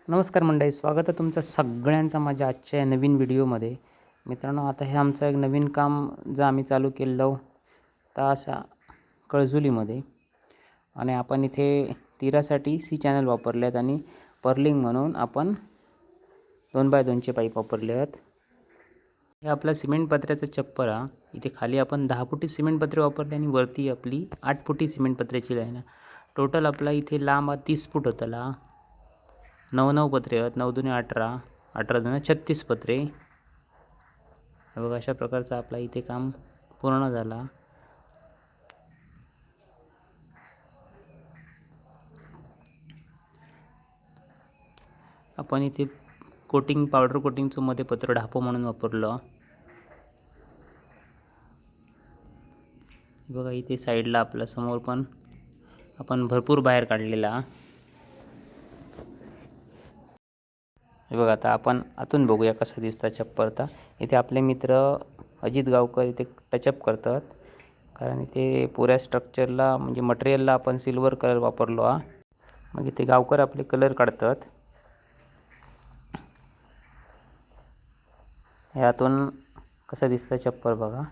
नमस्कार मंडळी, स्वागत आहे तुमचं सगळ्यांचं माझ्या आजच्या नवीन व्हिडिओमध्ये. मित्रांनो, आता हे आमचं एक नवीन काम जर आम्ही चालू केलं तर असा कळजुलीमध्ये, आणि आपण इथे तीरासाठी सी चॅनल वापरले आहेत आणि पर्लिंग म्हणून आपण 2x2चे पाईप वापरले आहेत. हे आपलं सिमेंट पत्र्याचं छप्पर आहे. इथे खाली आपण 10 फुटी सिमेंट पत्रे वापरले आणि वरती आपली 8 फुटी सिमेंट पत्र्याची लाईन आहे. टोटल आपला इथे लांब 30 फूट होताला. 9 पत्रे आहेत. 9 दुने 18, 18 दुने 36 पत्रे. हे बघा, अशा प्रकारचं आपला इथे काम पूर्ण झाला. आपण इथे कोटिंग, पावडर कोटिंगचं मध्ये पत्र ढापो म्हणून वापरलं. बघा, इथे साईडला आपल्या समोर पण आपण भरपूर बाहेर काढलेला. हे बघा, आता आपण आतून बघूया कसं दिसतं छप्पर. तर इथे आपले मित्र अजित गावकर इथे टचअप करतात, कारण इथे पुऱ्या स्ट्रक्चरला म्हणजे मटेरियलला आपण सिल्वर कलर वापरलो हा. मग इथे गावकर आपले कलर काढतात. ह्यातून कसं दिसतं छप्पर बघा.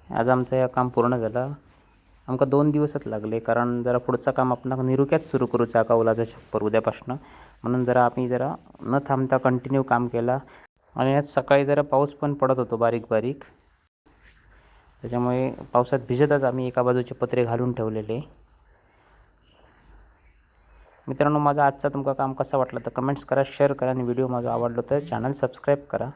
आज आमचं हे काम पूर्ण झालं. आमका 2 दिवसच लागले, कारण जरा पुढचं काम आपण निरुक्यात सुरू करूचा कौलाचा छप्पर उद्यापासून. म्हणून आम्ही न थांबता कंटिन्यू काम केला. आणि आज सकाळी पाऊस पण पडत होतो बारीक बारीक, त्याच्यामुळे पावसात भिजतच आम्ही एका बाजूचे पत्रे घालून ठेवलेले. मित्रांनो, माझा आजचा तुमका काम कसा वाटला तर कमेंट्स करा, शेअर करा, आणि व्हिडिओ माझा आवडला तर चॅनल सबस्क्राईब करा.